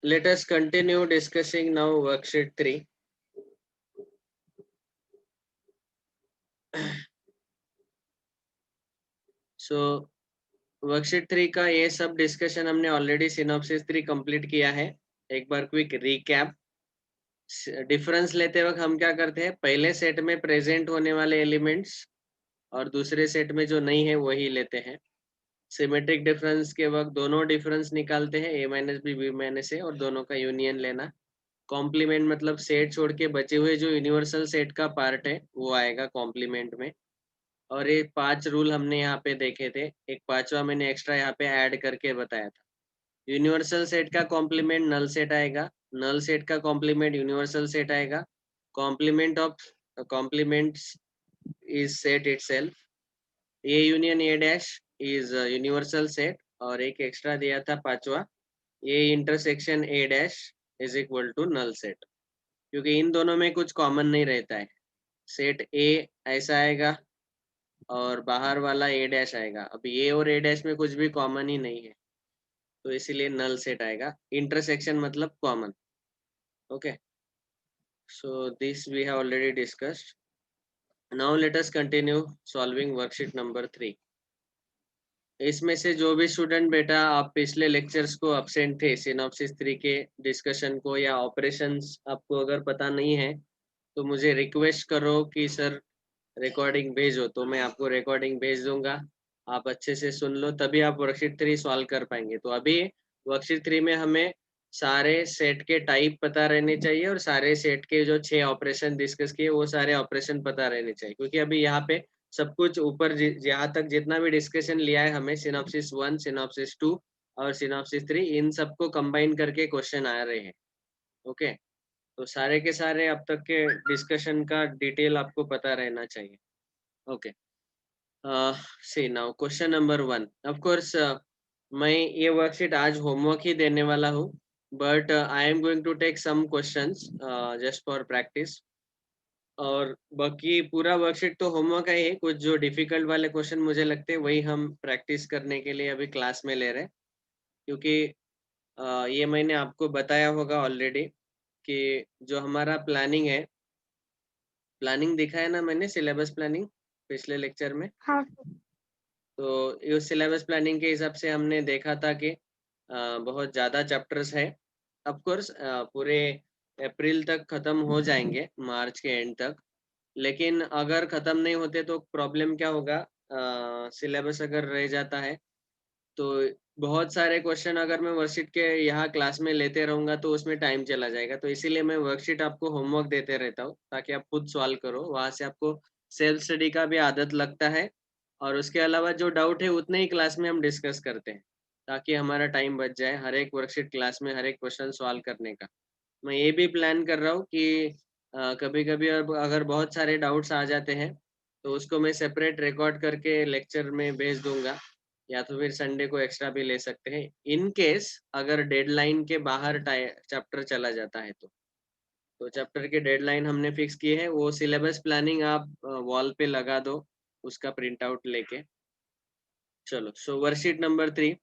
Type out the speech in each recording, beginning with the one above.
let us continue discussing now worksheet 3. So worksheet 3 का ये सब डिस्कशन हमने ऑलरेडी सिनॉप्सिस 3 कंप्लीट किया है. एक बार क्विक रिकैप. डिफरेंस लेते वक्त हम क्या करते हैं, पहले सेट में प्रेजेंट होने वाले एलिमेंट्स और दूसरे सेट में जो नहीं है वही लेते हैं. सिमेट्रिक डिफरेंस के वक्त दोनों डिफरेंस निकालते हैं, a माइनस बी माइनस ए, और दोनों का यूनियन लेना. कॉम्प्लीमेंट मतलब सेट छोड़ के बचे हुए जो यूनिवर्सल सेट का पार्ट है वो आएगा कॉम्प्लीमेंट में. और ये 5 रूल हमने यहाँ पे देखे थे. एक पांचवा मैंने एक्स्ट्रा यहाँ पे ऐड करके बताया था. यूनिवर्सल सेट का कॉम्प्लीमेंट नल सेट आएगा, नल सेट का कॉम्प्लीमेंट यूनिवर्सल सेट आएगा. Complement of complements is set itself. A union A dash is universal set. और एक एक्स्ट्रा दिया था पांचवा, A intersection A dash is equal to null set. क्योंकि इन दोनों में कुछ कॉमन नहीं रहता है. सेट ए ऐसा आएगा और बाहर वाला ए डैश आएगा. अब ए और ए डैश में कुछ भी कॉमन ही नहीं है, तो इसीलिए नल सेट आएगा. इंटरसेक्शन मतलब common. Okay, so this we have already discussed. Now let us continue solving worksheet number 3. इसमें से जो भी स्टूडेंट बेटा आप पिछले लेक्चर्स को अब्सेंट थे, सिनॉप्सिस 3 के डिस्कशन को या ऑपरेशंस आपको अगर पता नहीं है तो मुझे रिक्वेस्ट करो कि सर रिकॉर्डिंग भेजो, तो मैं आपको रिकॉर्डिंग भेज दूंगा. आप अच्छे से सुन लो, तभी आप वर्कशीट 3 सॉल्व कर पाएंगे. तो अभी वर्कशीट 3 में हमें सारे सेट के टाइप पता रहने चाहिए और सारे सेट के जो 6 ऑपरेशन डिस्कस किए वो सारे ऑपरेशन पता रहने चाहिए. क्योंकि अभी यहाँ पे सब कुछ ऊपर यहाँ तक जितना भी डिस्कशन लिया है हमें, सिनॉप्सिस 1, सिनॉप्सिस 2 और सिनॉप्सिस 3, इन सबको कंबाइन करके क्वेश्चन आ रहे हैं. ओके, तो सारे के सारे अब तक के डिस्कशन का डिटेल आपको पता रहना चाहिए. Okay, see now question number 1. Of course मैं ये वर्कशीट आज होमवर्क ही देने वाला हूँ, but I am going to take some questions just for practice. और बाकी पूरा वर्कशीट तो होमवर्क है ही. कुछ जो डिफिकल्ट वाले क्वेश्चन मुझे लगते हैं वही हम प्रैक्टिस करने के लिए अभी क्लास में ले रहे हैं. क्योंकि ये मैंने आपको बताया होगा ऑलरेडी कि जो हमारा प्लानिंग है, प्लानिंग दिखाया ना मैंने, सिलेबस प्लानिंग पिछले लेक्चर में. हाँ तो इस सिलेबस प्लानिंग के हिसाब से हमने देखा था कि बहुत ज़्यादा चैप्टर्स है. ऑफ कोर्स पूरे अप्रैल तक ख़त्म हो जाएंगे, मार्च के एंड तक. लेकिन अगर ख़त्म नहीं होते तो प्रॉब्लम क्या होगा, सिलेबस अगर रह जाता है तो बहुत सारे क्वेश्चन अगर मैं वर्कशीट के यहाँ क्लास में लेते रहूँगा तो उसमें टाइम चला जाएगा. तो इसीलिए मैं वर्कशीट आपको होमवर्क देते रहता हूँ ताकि आप खुद सॉल्व करो. वहाँ से आपको सेल्फ स्टडी का भी आदत लगता है. और उसके अलावा जो डाउट है उतने ही क्लास में हम डिस्कस करते हैं ताकि हमारा टाइम बच जाए हर एक वर्कशीट क्लास में हर एक क्वेश्चन सॉल्व करने का. मैं ये भी प्लान कर रहा हूँ कि कभी कभी अगर बहुत सारे डाउट्स आ जाते हैं तो उसको मैं सेपरेट रिकॉर्ड करके लेक्चर में भेज दूंगा, या तो फिर संडे को एक्स्ट्रा भी ले सकते हैं इन केस अगर डेडलाइन के बाहर चैप्टर चला जाता है. तो चैप्टर के डेडलाइन हमने फिक्स किए हैं. वो सिलेबस प्लानिंग आप वॉल पे लगा दो उसका प्रिंट आउट लेके. चलो, so worksheet number 3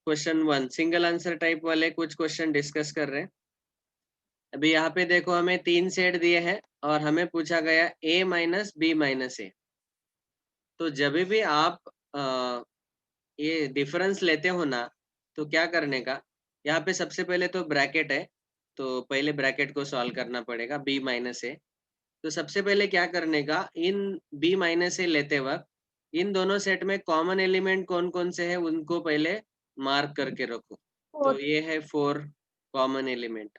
question 1 single answer type वाले कुछ क्वेश्चन डिस्कस कर रहे हैं. अभी यहाँ पे देखो हमें 3 सेट दिए हैं और हमें पूछा गया a minus B minus A. तो जब भी आप ये डिफरेंस लेते हो ना, तो क्या करने का, यहाँ पे सबसे पहले तो ब्रैकेट है, तो पहले ब्रैकेट को सॉल्व करना पड़ेगा b माइनस ए. तो सबसे पहले क्या करने का, इन b माइनस ए लेते वक्त इन दोनों सेट में कॉमन एलिमेंट कौन कौन से है उनको पहले मार्क करके रखो. तो फोर ये है 4 कॉमन एलिमेंट,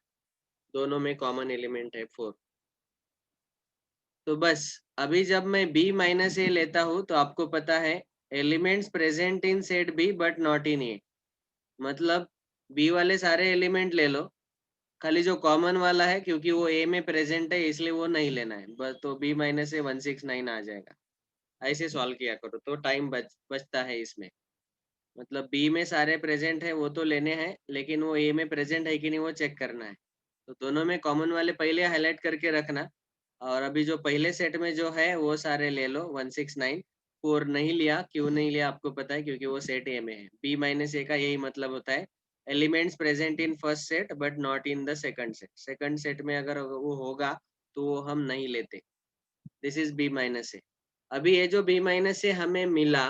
दोनों में कॉमन एलिमेंट है 4. तो बस अभी जब मैं b माइनस ए लेता हूँ तो आपको पता है elements present in set b but not in A. मतलब बी वाले सारे एलिमेंट ले लो, खाली जो कॉमन वाला है क्योंकि वो ए में प्रेजेंट है इसलिए वो नहीं लेना है बस. तो बी माइनस से 169 आ जाएगा. ऐसे सॉल्व किया करो तो टाइम बचता है इसमें. मतलब बी में सारे प्रेजेंट है वो तो लेने हैं, लेकिन वो ए में प्रेजेंट है कि नहीं वो चेक करना है. तो दोनों में कॉमन वाले पहले हाईलाइट करके रखना. और अभी जो पहले सेट में जो है वो सारे ले लो. 169 4 नहीं लिया, क्यों नहीं लिया आपको पता है, क्योंकि वो सेट ए में है. बी माइनस ए का यही मतलब होता है elements present in first set but not in the second set. Second set में अगर वो होगा तो वो हम नहीं लेते। दिस इज बी माइनस ए। अभी ये जो बी माइनस ए हमें मिला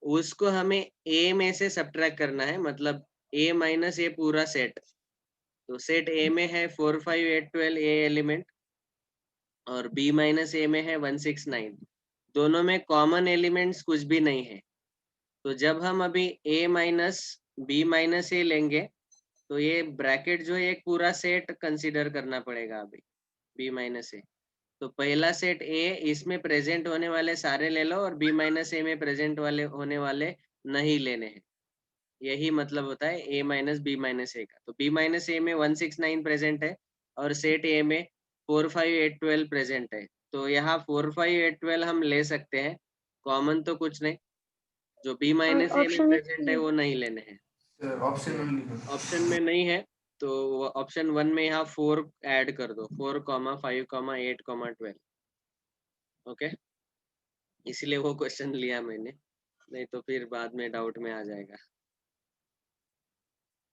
उसको हमें ए में से सब्ट्रैक्ट करना है, मतलब ए माइनस ए पूरा सेट। तो सेट ए में है 4 5 8 12 ए एलिमेंट और बी माइनस ए में है 1 6 9। दोनों में कॉमन एलिमेंट्स कुछ भी नहीं है। तो जब हम अभी ए माइनस बी माइनस ए लेंगे तो ये ब्रैकेट जो है एक पूरा सेट कंसीडर करना पड़ेगा अभी बी माइनस ए। तो पहला सेट ए, इसमें प्रेजेंट होने वाले सारे ले लो और बी माइनस ए में प्रेजेंट वाले होने वाले नहीं लेने हैं। यही मतलब होता है ए माइनस बी माइनस ए का। तो बी माइनस ए में 1 6 9 प्रेजेंट है और सेट ए में 4 5 8 12 प्रेजेंट है। तो यहाँ 4 5 8 12 हम ले सकते हैं, कॉमन तो कुछ नहीं। जो बी माइनस ए में ऑप्शन प्रेजेंट है वो नहीं लेने हैं। Option only. ऑप्शन में नहीं है तो ऑप्शन 1 में यहाँ 4 ऐड कर दो, 4 5 8 12। ओके, इसलिए वो क्वेश्चन लिया मैंने, नहीं तो फिर बाद में डाउट में आ जाएगा।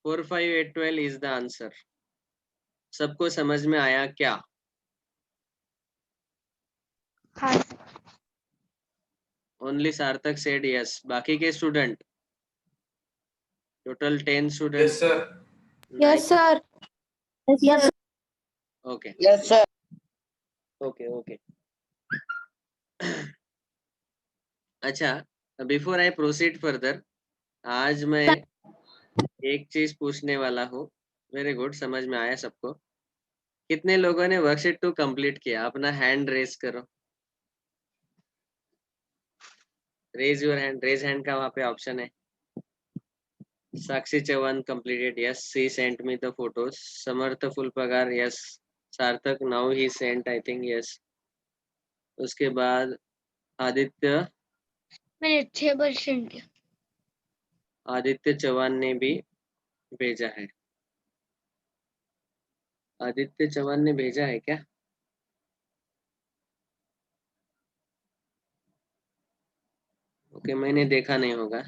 4 5 8 12 इज द आंसर। सबको समझ में आया क्या? हाँ ओनली सार्थक सेड यस। बाकी के student, total 10 student. Yes sir. Yes sir. Yes okay yes sir. Okay okay. अच्छा, बिफोर आई प्रोसीड फर्दर, आज मैं एक चीज पूछने वाला हूँ। वेरी गुड, समझ में आया सबको? कितने लोगों ने वर्कशीट 2 कंप्लीट किया? अपना हैंड रेज करो। Raise your hand, raise hand का वहाँ पे ऑप्शन है। साक्षी Chauhan completed, yes, she sent me the photos. Samarth Phulpagar, yes. सार्थक now he sent, I think, yes. उसके बाद आदित्य, मैंने 6% किया। आदित्य चौहान ने भी भेजा है। आदित्य चौहान ने भेजा है क्या? ओके, मैंने देखा नहीं होगा।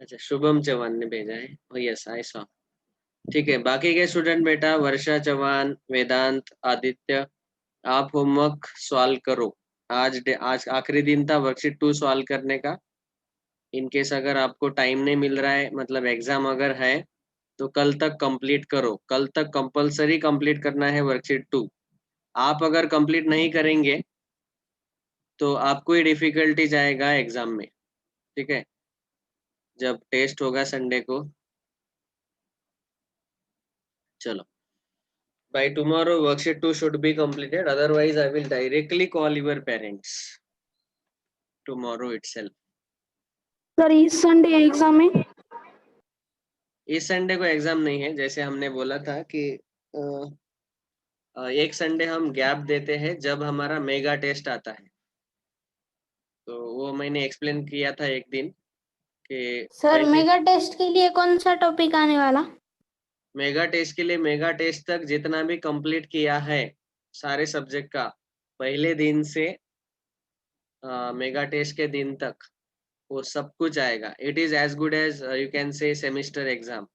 अच्छा, शुभम चौहान ने भेजा है। ओ यस, आई सॉ। ठीक है, बाकी के स्टूडेंट बेटा वर्षा चौहान, वेदांत, आदित्य, आप होमवर्क सॉल्व करो। आज आखिरी दिन था वर्कशीट 2 सॉल्व करने का। इनकेस अगर आपको टाइम नहीं मिल रहा है, मतलब एग्जाम अगर है, तो कल तक कंप्लीट करो। कल तक कंपलसरी कंप्लीट करना है वर्कशीट 2। आप अगर कंप्लीट नहीं करेंगे तो आपको ही डिफिकल्टी जाएगा एग्जाम में। ठीक है, जब टेस्ट होगा संडे को। चलो, by tomorrow worksheet 2 should be completed, otherwise I will directly call your parents tomorrow itself. Sir इस संडे एग्जाम है? इस संडे को एग्जाम नहीं है, जैसे हमने बोला था कि एक संडे हम गैप देते हैं जब हमारा मेगा टेस्ट आता है। तो वो मैंने एक्सप्लेन किया था एक दिन कि सर पहले मेगा टेस्ट के लिए कौन सा टॉपिक आने वाला? मेगा टेस्ट के लिए, मेगा टेस्ट तक जितना भी कंप्लीट किया है सारे सब्जेक्ट का, पहले दिन से मेगा टेस्ट के दिन तक वो सब कुछ आएगा। It is as good as you can say semester exam.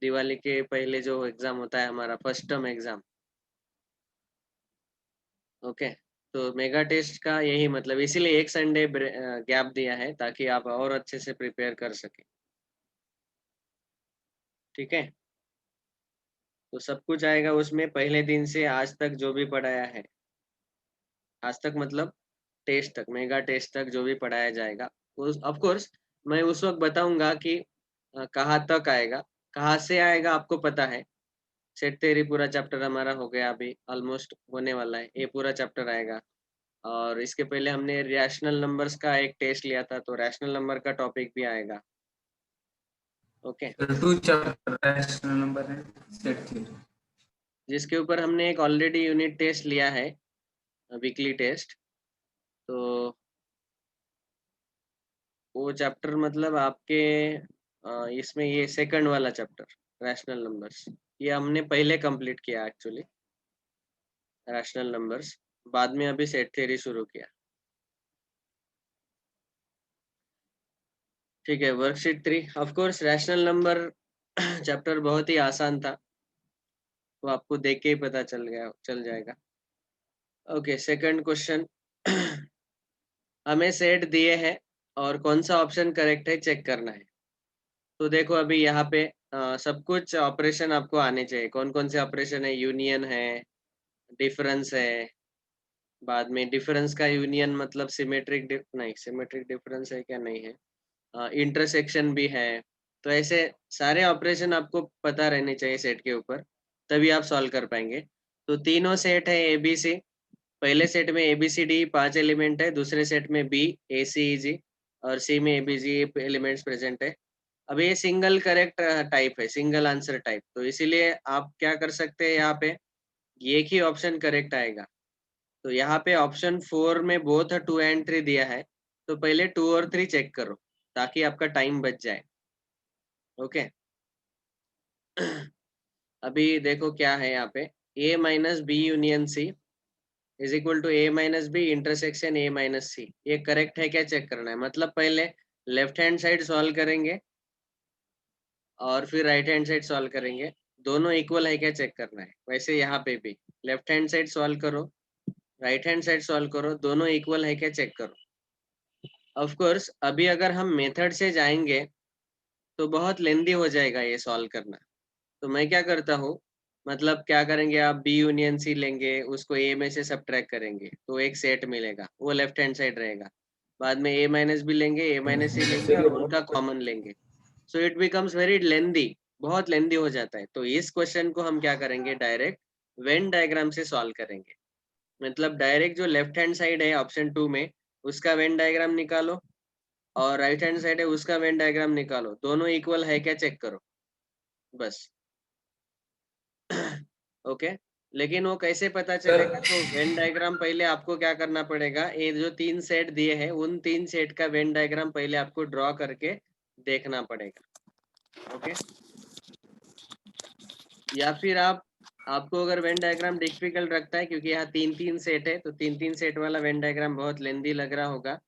Diwali के पहले जो एग्जाम होता है हमारा फर्स्ट टर्म एग्जाम। ओके, तो मेगा टेस्ट का यही मतलब, इसीलिए एक संडे गैप दिया है ताकि आप और अच्छे से प्रिपेयर कर सके। ठीक है, तो सब कुछ आएगा उसमें पहले दिन से आज तक जो भी पढ़ाया है। आज तक मतलब टेस्ट तक, मेगा टेस्ट तक जो भी पढ़ाया जाएगा उस ऑफ कोर्स मैं उस वक्त बताऊंगा कि कहाँ तक आएगा, कहाँ से आएगा आपको पता है। सेट थ्योरी पूरा चैप्टर हमारा हो गया, अभी ऑलमोस्ट होने वाला है, ये पूरा चैप्टर आएगा। और इसके पहले हमने रैशनल नंबर्स का एक टेस्ट लिया था, तो रैशनल नंबर का टॉपिक भी आएगा। Okay, two chapter rational number है, सेट थ्योरी, जिसके ऊपर हमने एक ऑलरेडी यूनिट टेस्ट लिया है, वीकली टेस्ट। तो वो चैप्टर मतलब आपके इसमें ये सेकंड वाला चैप्टर रैशनल नंबर्स, ये हमने पहले कंप्लीट किया एक्चुअली, रैशनल नंबर्स। बाद में अभी सेट थ्योरी शुरू किया। ठीक है, worksheet 3 of course rational number chapter बहुत ही आसान था, वो आपको देख के ही पता चल जाएगा। ओके, सेकंड क्वेश्चन हमें सेट दिए हैं और कौन सा ऑप्शन करेक्ट है चेक करना है। तो देखो अभी यहाँ पे सब कुछ ऑपरेशन आपको आने चाहिए। कौन कौन से ऑपरेशन है? यूनियन है, डिफरेंस है, बाद में डिफरेंस का यूनियन मतलब सिमेट्रिक डिफरेंस है क्या? नहीं है। इंटरसेक्शन भी है। तो ऐसे सारे ऑपरेशन आपको पता रहने चाहिए सेट के ऊपर, तभी आप सॉल्व कर पाएंगे। तो तीनों सेट है ABC। पहले सेट में ABCD 5 एलिमेंट है, दूसरे सेट में BACEG और C में ABG एलिमेंट्स प्रेजेंट है। अब ये सिंगल करेक्ट टाइप है, सिंगल आंसर टाइप, तो इसीलिए आप क्या कर सकते हैं, यहाँ पे एक ही ऑप्शन करेक्ट आएगा। तो यहाँ पे ऑप्शन 4 में बोथ 2 एंड 3 दिया है, तो पहले 2 और 3 चेक करो ताकि आपका टाइम बच जाए। ओके अभी देखो क्या है यहाँ पे, A minus B union C is equal to A minus B intersection A minus C। ये करेक्ट है क्या चेक करना है। मतलब पहले लेफ्ट हैंड साइड सॉल्व करेंगे और फिर राइट हैंड साइड सॉल्व करेंगे, दोनों इक्वल है क्या चेक करना है। वैसे यहाँ पे भी लेफ्ट हैंड साइड सॉल्व करो, राइट हैंड साइड सॉल्व करो, दोनों इक्वल है क्या चेक करो। ऑफ कोर्स अभी अगर हम मेथड से जाएंगे तो बहुत लेंदी हो जाएगा ये सॉल्व करना। तो मैं क्या करता हूँ, मतलब क्या करेंगे आप, बी यूनियन सी लेंगे, उसको ए में से सब्ट्रैक्ट करेंगे तो एक सेट मिलेगा, वो लेफ्ट हैंड साइड रहेगा। बाद में ए माइनस बी लेंगे, ए माइनस सी लेंगे और उनका कॉमन लेंगे। So it becomes very lengthy, बहुत लेंदी हो जाता है। तो इस क्वेश्चन को हम क्या करेंगे, डायरेक्ट वेन डायग्राम से सॉल्व करेंगे। मतलब डायरेक्ट जो लेफ्ट हैंड साइड है ऑप्शन 2 में, उसका वेन डायग्राम निकालो और राइट हैंड साइड है उसका वेन डायग्राम निकालो, दोनों इक्वल है क्या चेक करो, बस। ओके लेकिन वो कैसे पता चलेगा? तो वेन डायग्राम पहले आपको क्या करना पड़ेगा, ये जो 3 सेट दिए हैं उन 3 सेट का वेन डायग्राम पहले आपको ड्रॉ करके देखना पड़ेगा। ओके या फिर आपको अगर वेन डायग्राम डिफिकल्ट रखता है क्योंकि यहाँ 3 सेट है, तो 3 सेट वाला वेन डायग्राम बहुत लेंदी लग रहा होगा,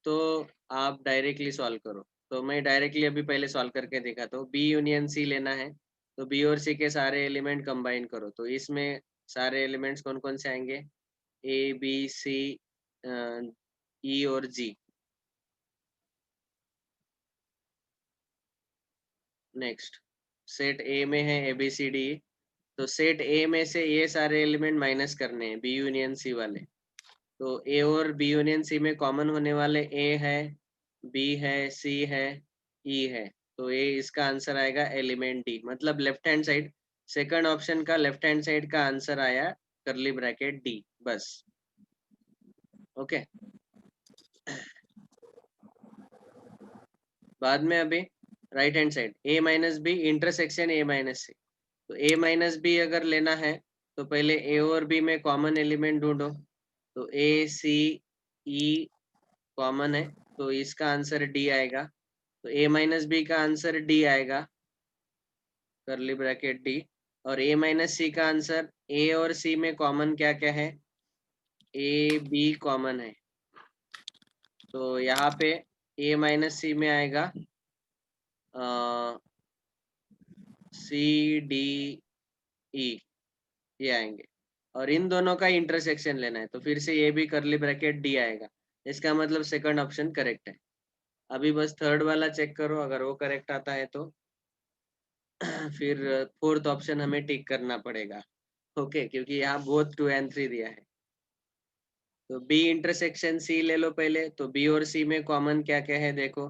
तो आप डायरेक्टली सॉल्व करो। तो मैं डायरेक्टली अभी पहले सॉल्व करके दिखाता हूँ। बी यूनियन सी लेना है, तो बी और सी के सारे एलिमेंट कंबाइन करो। तो इसमें सारे एलिमेंट्स कौन कौन से आएंगे, ABC E और G। नेक्स्ट सेट A में है ABCD, तो सेट A में से ये सारे एलिमेंट माइनस करने हैं, बी यूनियन सी वाले। तो A और बी यूनियन सी में कॉमन होने वाले A है, B है, C है, E है। तो ये इसका आंसर आएगा एलिमेंट D। मतलब left hand side, second option का लेफ्ट हैंड साइड का आंसर आया कर्ली ब्रैकेट D, बस। ओके बाद में अभी right hand side A minus B intersection A minus C। तो A माइनस बी अगर लेना है तो पहले A और B में कॉमन एलिमेंट ढूंढो। तो ACE कॉमन है, तो इसका आंसर D आएगा। तो A माइनस बी का आंसर D आएगा, कर्ली ब्रैकेट D। और A माइनस सी का आंसर, A और C में कॉमन क्या क्या है, AB कॉमन है, तो यहाँ पे A माइनस सी में आएगा CDE, ये आएंगे। और इन दोनों का इंटरसेक्शन लेना है, तो फिर से ये भी कर्ली ब्रैकेट D आएगा। इसका मतलब सेकंड ऑप्शन करेक्ट है। अभी बस थर्ड वाला चेक करो, अगर वो करेक्ट आता है तो फिर फोर्थ ऑप्शन हमें टिक करना पड़ेगा। ओके क्योंकि यहाँ बहुत 2 एंड 3 दिया है। तो B इंटरसेक्शन C ले लो पहले। तो B और C में कॉमन क्या क्या है देखो,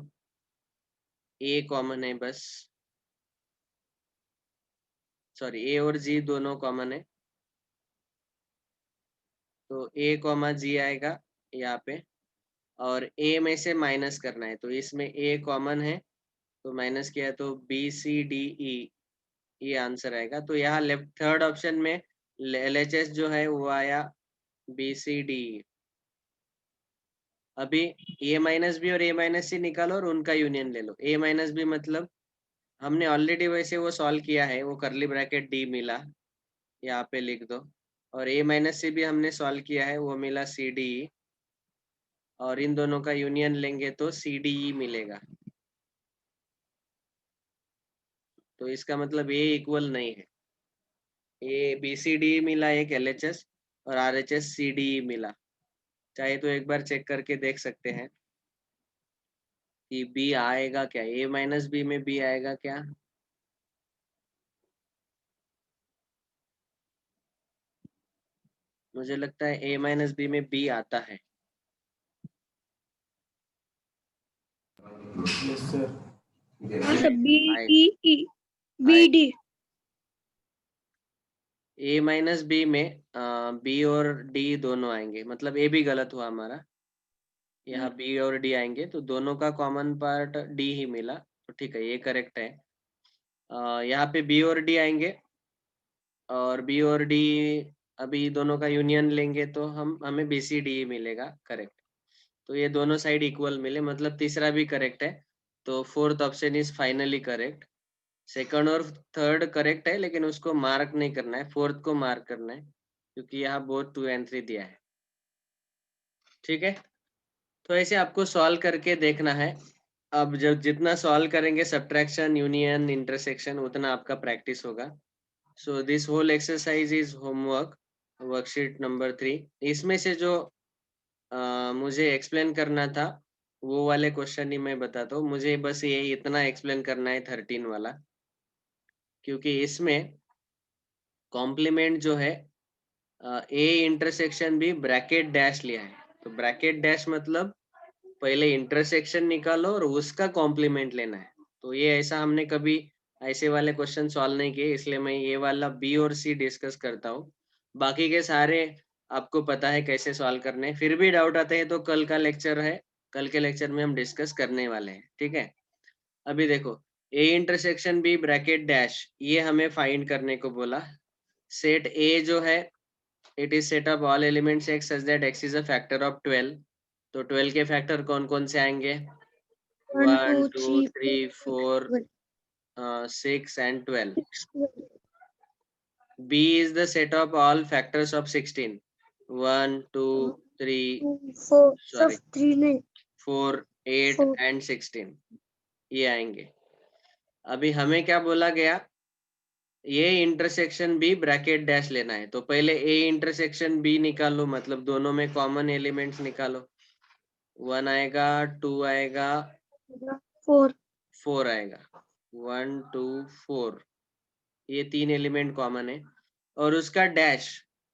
A कॉमन है बस, सॉरी A और G दोनों कॉमन है, तो A कॉमा G आएगा यहाँ पे। और A में से माइनस करना है, तो इसमें A कॉमन है तो माइनस किया तो BCDE, ये आंसर आएगा। तो यहाँ लेफ्ट थर्ड ऑप्शन में LHS जो है वो आया BCDE। अभी A माइनस बी और A माइनस सी निकालो और उनका यूनियन ले लो। A माइनस बी मतलब हमने ऑलरेडी वैसे वो सॉल्व किया है, वो कर्ली ब्रैकेट D मिला, यहाँ पे लिख दो। और a माइनस सी भी हमने सॉल्व किया है, वो मिला सी डी ई, और इन दोनों का यूनियन लेंगे तो सी डी ई मिलेगा। तो इसका मतलब ए इक्वल नहीं है। ए बी सी डी मिला एक एल एच एस, और R H S C D मिला। चाहे तो एक बार चेक करके देख सकते हैं कि बी आएगा क्या, ए माइनस बी में बी आएगा क्या। मुझे लगता है ए माइनस बी में बी आता है। Yes, sir. B D A minus B में बी और डी दोनों आएंगे, मतलब ए भी गलत हुआ हमारा, यहाँ बी और डी आएंगे, तो दोनों का कॉमन पार्ट डी ही मिला, तो ठीक है, ये करेक्ट है। यहाँ पे बी और डी आएंगे, और बी और डी अभी दोनों का यूनियन लेंगे तो हमें बी सी डी मिलेगा, करेक्ट। तो ये दोनों साइड इक्वल मिले, मतलब तीसरा भी करेक्ट है, तो fourth option is finally correct. Second और थर्ड करेक्ट है, लेकिन उसको मार्क नहीं करना है, फोर्थ को मार्क करना है, क्योंकि यहाँ बोथ 2 and 3 दिया है। ठीक है, तो ऐसे आपको सॉल्व करके देखना है। अब जब जितना सॉल्व करेंगे सब्ट्रैक्शन, यूनियन, इंटरसेक्शन, उतना आपका प्रैक्टिस होगा। So this whole exercise is homework, worksheet number 3। इसमें से जो मुझे एक्सप्लेन करना था वो वाले क्वेश्चन ही मैं बताता हूँ। मुझे बस ये इतना एक्सप्लेन करना है 13 वाला, क्योंकि इसमें कॉम्प्लीमेंट जो है ए इंटरसेक्शन भी ब्रैकेट डैश लिया है। तो ब्रैकेट डैश मतलब पहले इंटरसेक्शन निकालो और उसका कॉम्प्लीमेंट लेना है। तो ये ऐसा हमने कभी ऐसे वाले क्वेश्चन सॉल्व नहीं किए, इसलिए मैं ये वाला बी और सी डिस्कस करता हूँ। बाकी के सारे आपको पता है कैसे सॉल्व करने हैं। फिर भी डाउट आते हैं तो कल का लेक्चर है, कल के लेक्चर में हम डिस्कस करने वाले हैं। ठीक है, अभी देखो, A intersection B bracket dash, ये हमें फाइंड करने को बोला। सेट ए जो है, it is set of all elements x such that x is a factor of 12। तो 12 के फैक्टर कौन कौन से आएंगे? 1 2 3 4 6 and 12. B is the set of all factors of 16. 1 2 3 sorry 4 8 and 16 ये आएंगे। अभी हमें क्या बोला गया? ये इंटरसेक्शन बी ब्रैकेट डैश लेना है। तो पहले ए इंटरसेक्शन बी निकालो, मतलब दोनों में कॉमन एलिमेंट्स निकालो। 1 आएगा, 2 आएगा, 4 आएगा। 1 2 4, ये 3 एलिमेंट कॉमन है। और उसका डैश,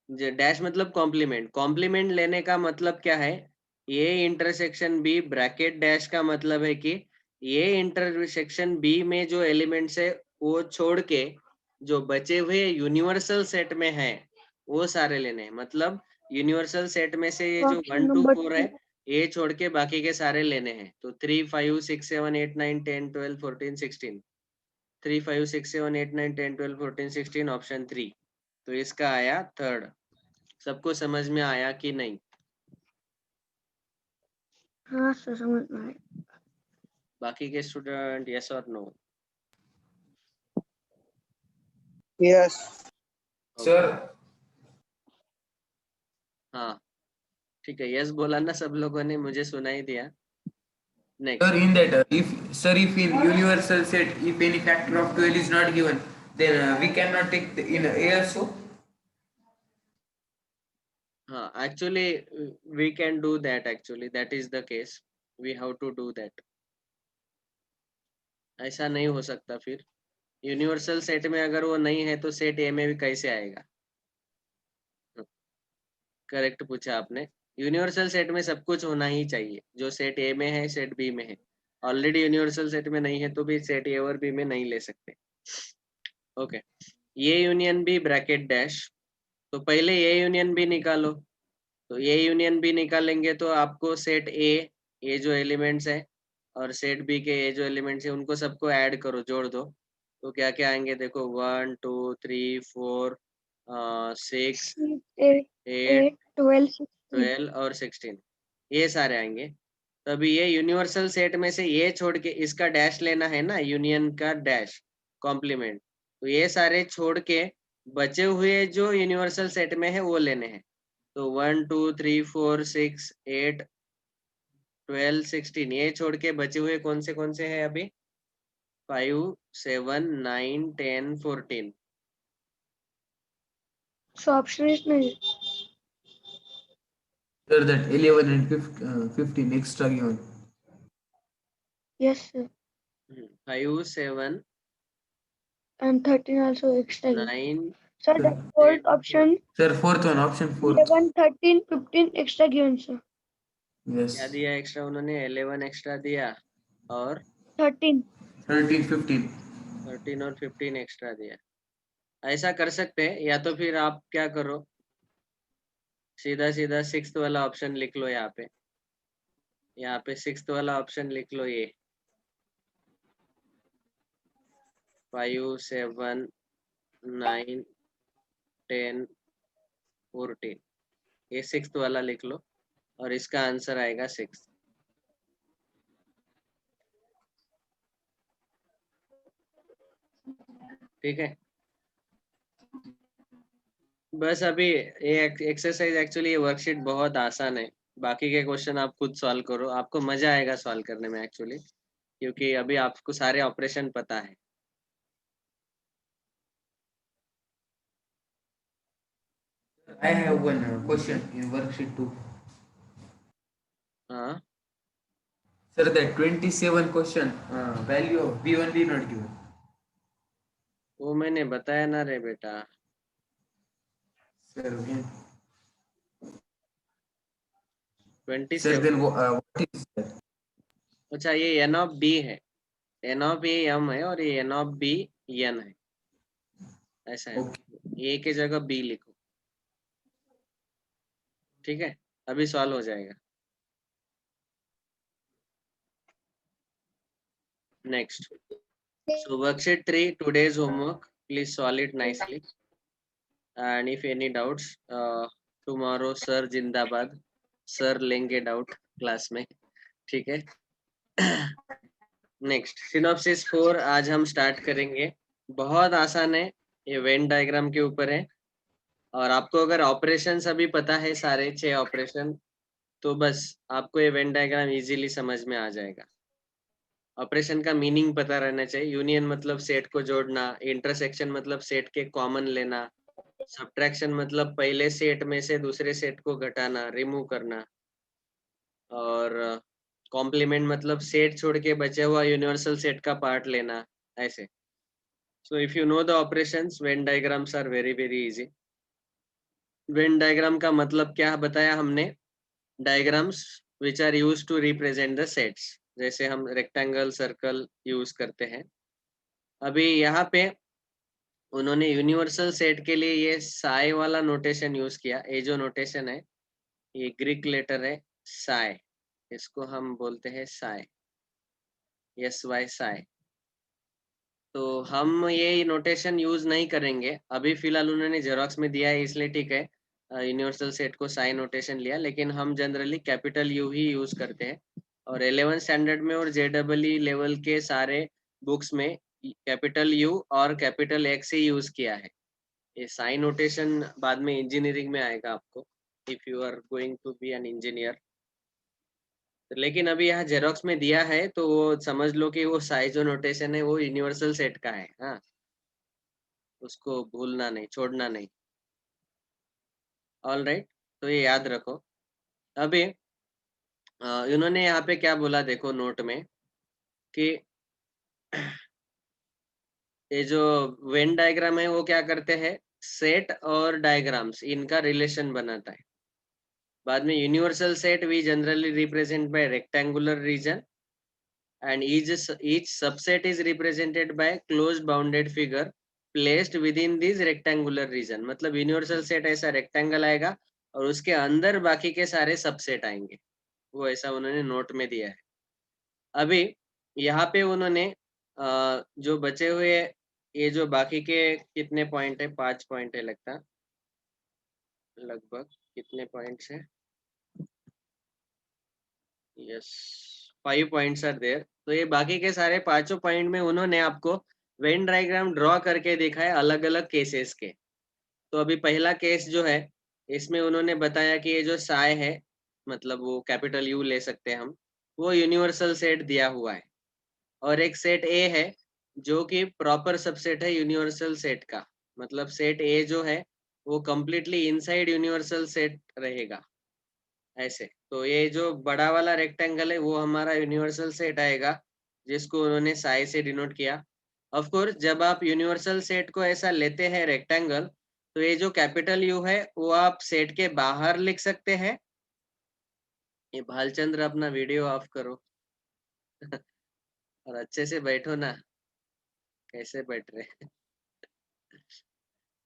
डैश मतलब कॉम्प्लीमेंट। कॉम्प्लीमेंट लेने का मतलब क्या है? ये इंटरसेक्शन बी ब्रैकेट डैश का मतलब है कि ये इंटरसेक्शन बी में जो एलिमेंट्स है वो छोड़ के जो बचे हुए यूनिवर्सल सेट में है वो सारे लेने हैं। मतलब यूनिवर्सल सेट में से ये जो 1 2 4 है ये छोड़ के बाकी के सारे लेने हैं। तो 3 5 6 7 8 9 10 12 14 16, 3 5 6 7 8 9 10 12 14 16, ऑप्शन 3। तो इसका आया थर्ड। सबको समझ में आया कि नहीं? हाँ सर, समझ में आया। बाकी के स्टूडेंट यस और नो? Yes. Sir, हाँ ठीक है, यस बोला ना सब लोगों ने, मुझे सुनाई दिया। sir, next. in that, if in universal set, if any factor of 12 is not given, then we cannot take in A also. हाँ, actually we can do that, actually that is the case, we have to do that. ऐसा नहीं हो सकता फिर universal set में अगर वो नहीं है तो सेट ए में भी कैसे आएगा? करेक्ट पूछा आपने। यूनिवर्सल सेट में सब कुछ होना ही चाहिए, जो सेट ए में है सेट बी में है। ऑलरेडी यूनिवर्सल सेट में नहीं है तो भी सेट ए और बी में नहीं ले सकते। ओके, ये यूनियन बी ब्रैकेट डैश। तो पहले ये यूनियन बी निकालो। तो ये यूनियन बी निकालेंगे तो आपको सेट ए, ये जो एलिमेंट्स है, और सेट बी के ये जो एलिमेंट्स है उनको सबको ऐड करो, जोड़ दो। तो क्या क्या आएंगे देखो, 1 2 3 4 6 8 12 और 16, ये सारे आएंगे। तभी ये यूनिवर्सल सेट में से ये छोड़ के इसका डैश लेना है ना, यूनियन का डैश कॉम्प्लीमेंट। तो ये सारे छोड़ के बचे हुए जो यूनिवर्सल सेट में है वो लेने हैं। तो 1 2 3 4 6 8 12 16 ये छोड़ के बचे हुए कौन से हैं अभी? 5 7 9 10 14। So option is नहीं. Sir, that 11 and 15 extra given. Yes, sir. 5 7 And 13 also extra. 9 Sir, the fourth option Sir, fourth one, option fourth. 11, 13, 15 extra given, sir. Yes. क्या दिया एक्स्ट्रा उन्होंने? 11 एक्स्ट्रा दिया और 13. 13, 15. 13 और 15 एक्स्ट्रा दिया। ऐसा कर सकते हैं, या तो फिर आप क्या करो, सीधा सीधा 6th वाला ऑप्शन लिख लो। यहाँ पे 6th वाला ऑप्शन लिख लो। ये 5 7 9 10 14 ये 6th वाला लिख लो और इसका आंसर आएगा 6। ठीक है, बस अभी ये एक्सरसाइज एक्चुअली ये वर्कशीट बहुत आसान है। बाकी के क्वेश्चन आप खुद सॉल्व करो, आपको मजा आएगा सॉल्व करने में एक्चुअली, क्योंकि अभी आपको सारे ऑपरेशन पता है। I have one question in worksheet 2. हाँ, Sir, that 27 question, value of B only not given. वो मैंने बताया ना रे बेटा। Sir, again. Sir, 27। then what is that? अच्छा, ये एन ऑफ बी है, एन ऑफ ए एम है और ये एन ऑफ बी एन है, ऐसा है। ए की जगह बी लिखो, ठीक है, अभी सॉल्व हो जाएगा। Next, so worksheet 3 today's homework, please solve it nicely, and if any doubts, tomorrow sir जिंदाबाद, सर लेंगे डाउट क्लास में, ठीक है। नेक्स्ट, सिनॉप्सिस 4 आज हम स्टार्ट करेंगे। बहुत आसान है, ये वेन डायग्राम के ऊपर है, और आपको अगर ऑपरेशन अभी पता है सारे 6 ऑपरेशन, तो बस आपको ये वेन डायग्राम इजीली समझ में आ जाएगा। ऑपरेशन का मीनिंग पता रहना चाहिए। यूनियन मतलब सेट को जोड़ना, इंटरसेक्शन मतलब सेट के कॉमन लेना, सब्ट्रैक्शन मतलब पहले सेट में से दूसरे सेट को घटाना, रिमूव करना, और कॉम्प्लीमेंट मतलब सेट छोड़ के बचे हुआ यूनिवर्सल सेट का पार्ट लेना, ऐसे। So if you know the operations, Venn diagrams are very very easy. Venn diagram का मतलब क्या बताया हमने? Diagrams which are use to represent the sets, जैसे हम रेक्टेंगल, सर्कल यूज करते हैं। अभी यहाँ पे उन्होंने यूनिवर्सल सेट के लिए ये साई वाला नोटेशन यूज किया। ये जो नोटेशन है, ये ग्रीक लेटर है साई, इसको हम बोलते हैं साई, एस वाई साई। तो हम ये नोटेशन यूज नहीं करेंगे अभी, फिलहाल उन्होंने जेरोक्स में दिया है इसलिए ठीक है, यूनिवर्सल सेट को साई नोटेशन लिया, लेकिन हम generally capital you he use करते हैं। और 11th स्टैंडर्ड में और JEE लेवल के सारे बुक्स में कैपिटल यू और कैपिटल एक्स ही यूज किया है। ये साइन नोटेशन बाद में इंजीनियरिंग में आएगा आपको, if you are going to be an engineer. लेकिन अभी यहाँ जेरोक्स में दिया है तो वो समझ लो कि वो साइज जो नोटेशन है वो यूनिवर्सल सेट का है। हाँ, उसको भूलना नहीं, छोड़ना नहीं। ऑल राइट, तो ये याद रखो। अभी इन्होंने यहाँ पे क्या बोला देखो नोट में, कि ये जो वेन डायग्राम है वो क्या करते हैं, सेट और डायग्राम्स इनका रिलेशन बनाता है। बाद में universal set we generally represent by rectangular region, and each subset is represented by closed bounded figure placed within this rectangular region। मतलब यूनिवर्सल सेट ऐसा रेक्टेंगल आएगा और उसके अंदर बाकी के सारे सबसेट आएंगे, वो ऐसा उन्होंने नोट में दिया है। अभी यहाँ पे उन्होंने जो बचे हुए ये जो बाकी के कितने पॉइंट है, 5 पॉइंट है लगता, लगभग कितने पॉइंट्स है, यस 5 पॉइंट्स आर देयर। तो ये बाकी के सारे 5 पॉइंट में उन्होंने आपको वेन डायग्राम ड्रॉ करके दिखाए अलग अलग केसेस के। तो अभी पहला केस जो है इसमें उन्होंने बताया कि ये जो साय है मतलब वो कैपिटल यू ले सकते हैं हम, वो यूनिवर्सल सेट दिया हुआ है, और एक सेट ए है जो कि प्रॉपर सबसेट है यूनिवर्सल सेट का, मतलब सेट ए जो है वो कंप्लीटली इनसाइड यूनिवर्सल सेट रहेगा ऐसे। तो ये जो बड़ा वाला रेक्टेंगल है वो हमारा यूनिवर्सल सेट आएगा, जिसको उन्होंने साई से डिनोट किया। ऑफ कोर्स जब आप यूनिवर्सल सेट को ऐसा लेते हैं रेक्टेंगल, तो ये जो कैपिटल यू है वो आप सेट के बाहर लिख सकते हैं। ये भालचंद्र अपना वीडियो ऑफ करो और अच्छे से बैठो ना, कैसे बैठ रहे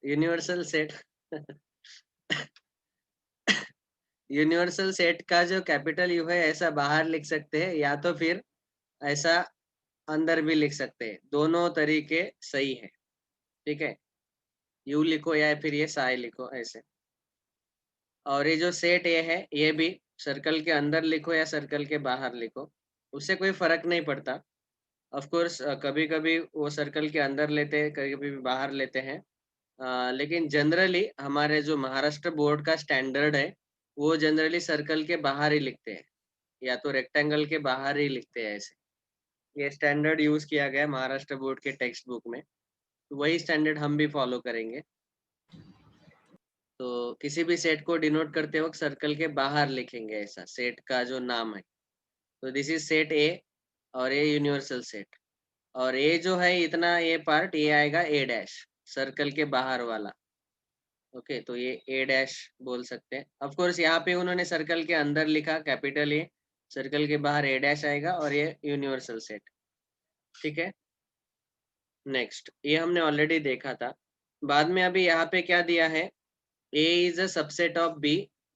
यूनिवर्सल सेट यूनिवर्सल सेट का जो कैपिटल यू है ऐसा बाहर लिख सकते हैं, या तो फिर ऐसा अंदर भी लिख सकते हैं, दोनों तरीके सही है। ठीक है, यू लिखो या फिर ये साई लिखो ऐसे। और ये जो सेट ए है ये भी सर्कल के अंदर लिखो या सर्कल के बाहर लिखो, उससे कोई फर्क नहीं पड़ता। ऑफ कोर्स कभी कभी वो सर्कल के अंदर लेते हैं, कभी कभी बाहर लेते हैं, लेकिन जनरली हमारे जो महाराष्ट्र बोर्ड का स्टैंडर्ड है वो जनरली सर्कल के बाहर ही लिखते हैं, या तो रेक्टेंगल के बाहर ही लिखते हैं ऐसे। ये स्टैंडर्ड यूज किया गया है महाराष्ट्र बोर्ड के टेक्स्ट बुक में, तो वही स्टैंडर्ड हम भी फॉलो करेंगे। तो किसी भी सेट को डिनोट करते वक्त सर्कल के बाहर लिखेंगे ऐसा, सेट का जो नाम है। तो दिस इज सेट ए, और ये यूनिवर्सल सेट, और ये जो है इतना ये पार्ट ये आएगा ए डैश, सर्कल के बाहर वाला। ओके, तो ये ए डैश बोल सकते हैं। ऑफ कोर्स यहाँ पे उन्होंने सर्कल के अंदर लिखा कैपिटल ए, सर्कल के बाहर ए डैश आएगा, और ये यूनिवर्सल सेट। ठीक है, नेक्स्ट ये हमने ऑलरेडी देखा था। बाद में अभी यहाँ पे क्या दिया है, A is a subset of B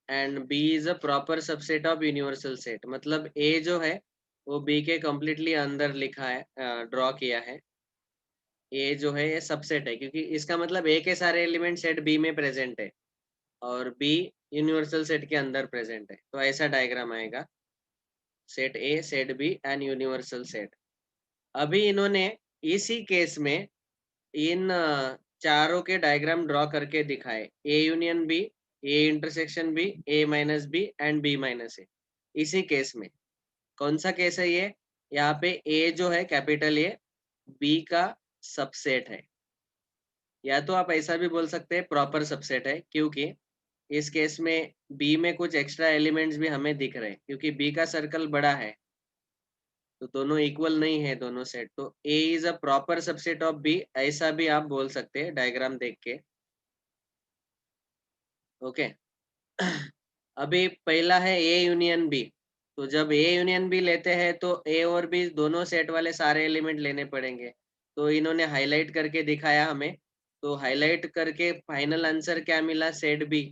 and B is a proper subset of universal set। मतलब A जो है वो B के completely अंदर लिखा है, ड्रॉ किया है। A जो है ये सबसेट है, क्योंकि इसका मतलब A के सारे एलिमेंट सेट B में प्रेजेंट है और B यूनिवर्सल सेट के अंदर प्रेजेंट है। तो ऐसा डायग्राम आएगा, set A, set B and universal set. अभी इन्होंने इसी केस में इन चारों के डायग्राम ड्रॉ करके दिखाए, A union B, A intersection B, A minus B and B minus A. इसी केस में कौन सा केस है ये, यहाँ पे ए जो है कैपिटल ए बी का सबसेट है, या तो आप ऐसा भी बोल सकते हैं प्रॉपर सबसेट है, क्योंकि इस केस में बी में कुछ एक्स्ट्रा एलिमेंट्स भी हमें दिख रहे हैं, क्योंकि बी का सर्कल बड़ा है, तो दोनों इक्वल नहीं है दोनों सेट। तो A is a proper subset of B, ऐसा भी आप बोल सकते हैं डायग्राम देख के। ओके अभी पहला है A यूनियन B। तो जब A यूनियन B लेते हैं तो A और B दोनों सेट वाले सारे एलिमेंट लेने पड़ेंगे। तो इन्होंने हाईलाइट करके दिखाया हमें, तो हाईलाइट करके फाइनल आंसर क्या मिला, सेट B।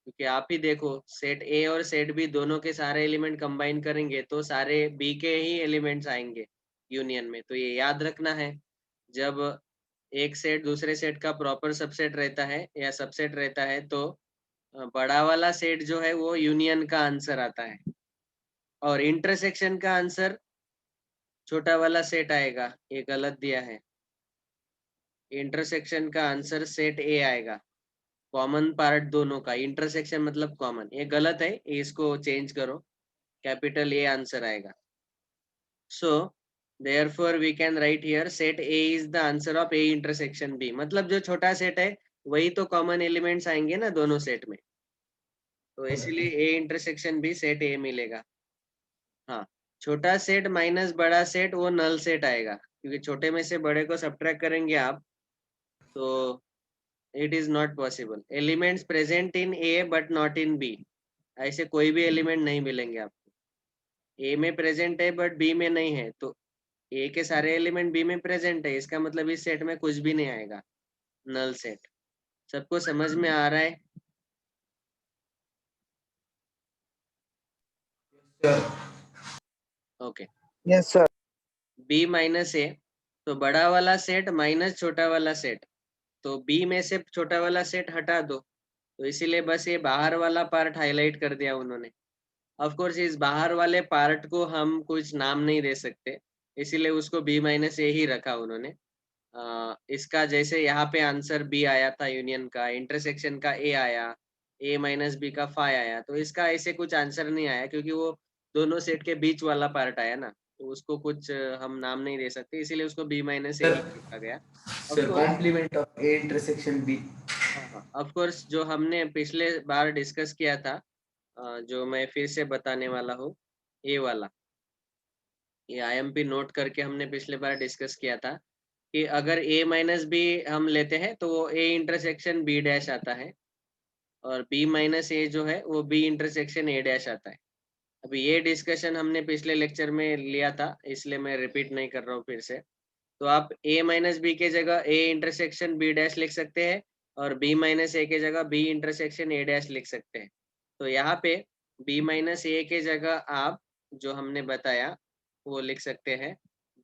क्योंकि आप ही देखो सेट ए और सेट बी दोनों के सारे एलिमेंट कंबाइन करेंगे तो सारे बी के ही एलिमेंट्स आएंगे यूनियन में। तो ये याद रखना है, जब एक सेट दूसरे सेट का प्रॉपर सबसेट रहता है या सबसेट रहता है, तो बड़ा वाला सेट जो है वो यूनियन का आंसर आता है, और इंटरसेक्शन का आंसर छोटा वाला सेट आएगा। ये गलत दिया है, इंटरसेक्शन का आंसर सेट ए आएगा। कॉमन पार्ट दोनों का, इंटरसेक्शन मतलब कॉमन, ये गलत है, इसको चेंज करो, कैपिटल ए आंसर आएगा। सो therefore we can write here set A is the answer of A intersection B। मतलब जो छोटा सेट है वही तो कॉमन एलिमेंट्स आएंगे ना दोनों सेट में, तो इसीलिए A intersection B set A मिलेगा। हाँ, छोटा सेट माइनस बड़ा सेट वो नल सेट आएगा, क्योंकि छोटे में से बड़े को सब्ट्रैक्ट करेंगे आप, तो it is not possible. Elements present in A but not in B, ऐसे कोई भी एलिमेंट नहीं मिलेंगे आपको। ए में प्रेजेंट है बट बी में नहीं है, तो ए के सारे एलिमेंट बी में प्रेजेंट है, इसका मतलब इस सेट में कुछ भी नहीं आएगा, नल सेट। सबको समझ में आ रहा है? Okay, Yes, sir. B minus A, तो बड़ा वाला सेट माइनस छोटा वाला सेट, तो बी में से छोटा वाला सेट हटा दो, तो इसीलिए बस ये बाहर वाला पार्ट हाईलाइट कर दिया उन्होंने। ऑफ कोर्स इस बाहर वाले पार्ट को हम कुछ नाम नहीं दे सकते, इसीलिए उसको बी माइनस ए ही रखा उन्होंने। इसका जैसे यहाँ पे आंसर बी आया था यूनियन का, इंटरसेक्शन का ए आया, ए माइनस बी का फाई आया, तो इसका ऐसे कुछ आंसर नहीं आया क्योंकि वो दोनों सेट के बीच वाला पार्ट आया ना, तो उसको कुछ हम नाम नहीं दे सकते, इसीलिए उसको बी माइनस ए ही सर लिखा गया। Of sir course, complement of A intersection B. हाँ, ऑफ कोर्स जो हमने पिछले बार डिस्कस किया था, जो मैं फिर से बताने वाला हूँ, ये वाला, ये आईएमपी नोट करके हमने पिछले बार डिस्कस किया था कि अगर a माइनस बी हम लेते हैं तो वो a इंटरसेक्शन b डैश आता है, और b माइनस ए जो है वो b इंटरसेक्शन a डैश आता है। अभी ये डिस्कशन हमने पिछले लेक्चर में लिया था, इसलिए मैं रिपीट नहीं कर रहा हूँ फिर से। तो आप a माइनस बी के जगह a इंटरसेक्शन b डैश लिख सकते हैं, और b माइनस ए के जगह b इंटरसेक्शन a डैश लिख सकते हैं। तो यहाँ पे b माइनस ए के जगह आप जो हमने बताया वो लिख सकते हैं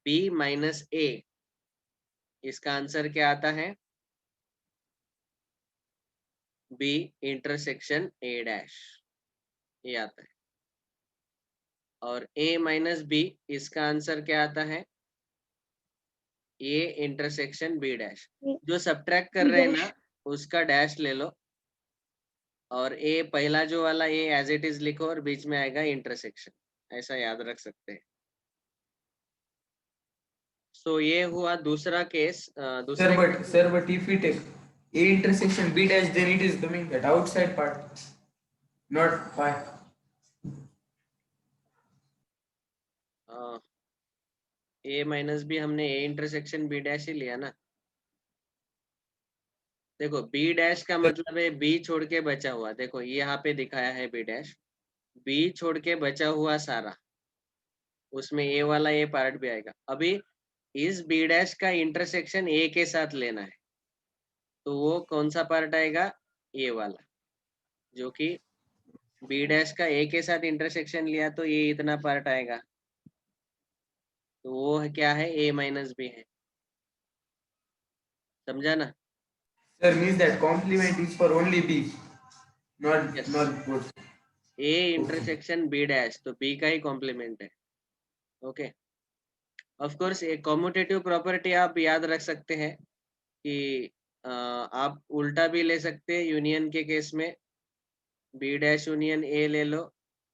b माइनस ए। इसका आंसर क्या आता है? बी इंटरसेक्शन ए डैश, ये आता है। और ए माइनस बी, इसका आंसर क्या आता है? A intersection B dash. जो सब्ट्रैक्ट कर रहे हैं ना, उसका डैश ले लो, और ए पहला जो वाला ए एज इट इज लिखो, और बीच में आएगा इंटरसेक्शन, ऐसा याद रख सकते हैं। सो ये हुआ दूसरा case. Sir, but if we take A intersection B dash, then it is coming that outside part, not phi. A minus B हमने ए इंटरसेक्शन बी डैश ही लिया ना। देखो बी डैश का मतलब है बी छोड़ के बचा हुआ, देखो ये यहाँ पे दिखाया है बी डैश, बी छोड़ के बचा हुआ सारा, उसमें ए वाला ए पार्ट भी आएगा। अभी इस बी डैश का इंटरसेक्शन ए के साथ लेना है, तो वो कौन सा पार्ट आएगा? ए वाला, जो कि बी डैश का ए के साथ इंटरसेक्शन लिया तो ये इतना पार्ट आएगा, तो वो है क्या है? ए माइनस बी है। समझा ना? Sir, means that complement is for only B, yes, not both. A intersection B dash, तो बी का ही कॉम्प्लीमेंट है। ओके, ऑफ कोर्स एक कॉम्यूटेटिव प्रॉपर्टी आप याद रख सकते हैं कि आप उल्टा भी ले सकते हैं। यूनियन के केस में बी डैश यूनियन ए ले लो,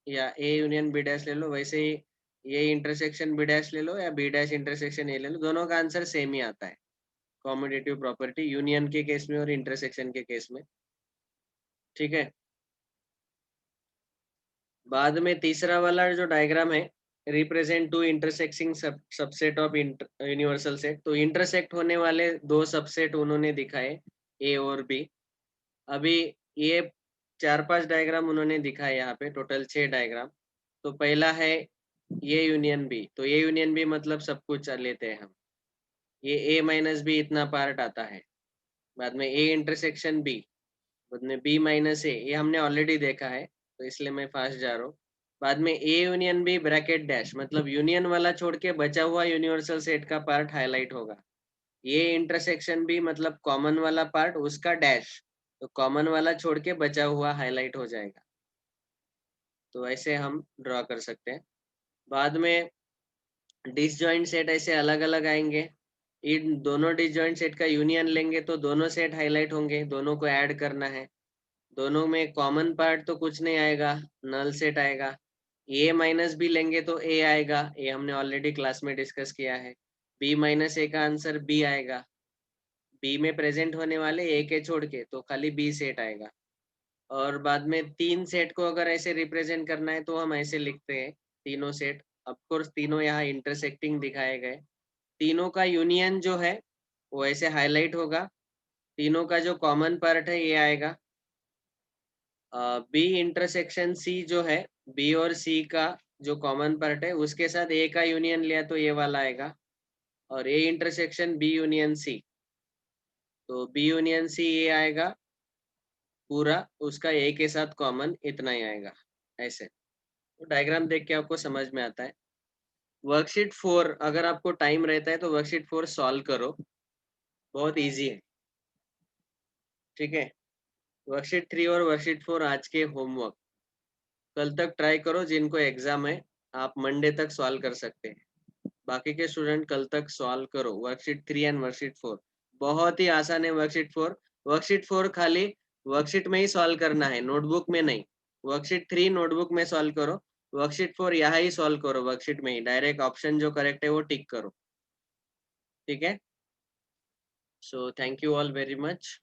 या ए यूनियन बी डैश ले लो, वैसे ही ये इंटरसेक्शन बी डैश ले लो, या बी डैश इंटरसेक्शन ए ले लो, दोनों का आंसर सेम ही आता है। कॉम्यूटेटिव प्रॉपर्टी यूनियन के केस में और इंटरसेक्शन के केस में, ठीक है। बाद में तीसरा वाला जो डायग्राम है, represent two intersecting subset of universal set, तो इंटरसेक्ट होने वाले दो सबसेट उन्होंने दिखाए, ए और बी। अभी ये 4-5 डायग्राम उन्होंने दिखाए यहाँ पे, टोटल 6 डायग्राम। तो पहला है ये यूनियन बी, तो ये यूनियन बी मतलब सब कुछ लेते हैं हम, ये ए माइनस बी इतना पार्ट आता है। बाद में ए इंटरसेक्शन बी, बाद में बी माइनस ए, ये हमने ऑलरेडी देखा है तो इसलिए मैं फास्ट जा रहा हूँ। बाद में A union B bracket dash, मतलब यूनियन वाला छोड़ के बचा हुआ यूनिवर्सल सेट का पार्ट हाईलाइट होगा। ये इंटरसेक्शन बी मतलब कॉमन वाला पार्ट, उसका डैश, तो कॉमन वाला छोड़ के बचा हुआ हाईलाइट हो जाएगा। तो ऐसे हम ड्रॉ कर सकते हैं। बाद में डिसजॉइंट सेट ऐसे अलग अलग आएंगे। इन दोनों डिसजॉइंट सेट का यूनियन लेंगे तो दोनों सेट हाईलाइट होंगे, दोनों को ऐड करना है। दोनों में कॉमन पार्ट तो कुछ नहीं आएगा, नल सेट आएगा। ए माइनस बी लेंगे तो ए आएगा, ये हमने ऑलरेडी क्लास में डिस्कस किया है। बी माइनस ए का आंसर बी आएगा, बी में प्रेजेंट होने वाले ए के छोड़ के तो खाली बी सेट आएगा। और बाद में तीन सेट को अगर ऐसे रिप्रेजेंट करना है तो हम ऐसे लिखते हैं, तीनों सेट, ऑफ कोर्स तीनों यहाँ इंटरसेक्टिंग दिखाए गए। तीनों का यूनियन जो है वो ऐसे हाईलाइट होगा, तीनों का जो कॉमन पार्ट है ये आएगा। बी इंटरसेक्शन सी जो है, बी और सी का जो कॉमन पार्ट है उसके साथ ए का यूनियन लिया तो ये वाला आएगा। और A intersection B union C, तो बी यूनियन सी ये आएगा पूरा, उसका ए के साथ कॉमन इतना ही आएगा। ऐसे तो डायग्राम देख के आपको समझ में आता है। वर्कशीट 4 अगर आपको टाइम रहता है तो वर्कशीट 4 सॉल्व करो, बहुत इजी है, ठीक है। वर्कशीट 3 और वर्कशीट 4 आज के होमवर्क, कल तक ट्राई करो, जिनको एग्जाम है आप मंडे तक सॉल्व कर सकते हैं। बाकी के स्टूडेंट कल तक सॉल्व करो वर्कशीट 3 एंड वर्कशीट 4। बहुत ही आसान है वर्कशीट 4। वर्कशीट 4 खाली वर्कशीट में ही सॉल्व करना है, नोटबुक में नहीं। वर्कशीट 3 नोटबुक में सॉल्व करो, वर्कशीट 4 यहाँ ही सॉल्व करो, वर्कशीट में ही डायरेक्ट ऑप्शन जो करेक्ट है वो टिक करो। ठीक है, so thank you all very much.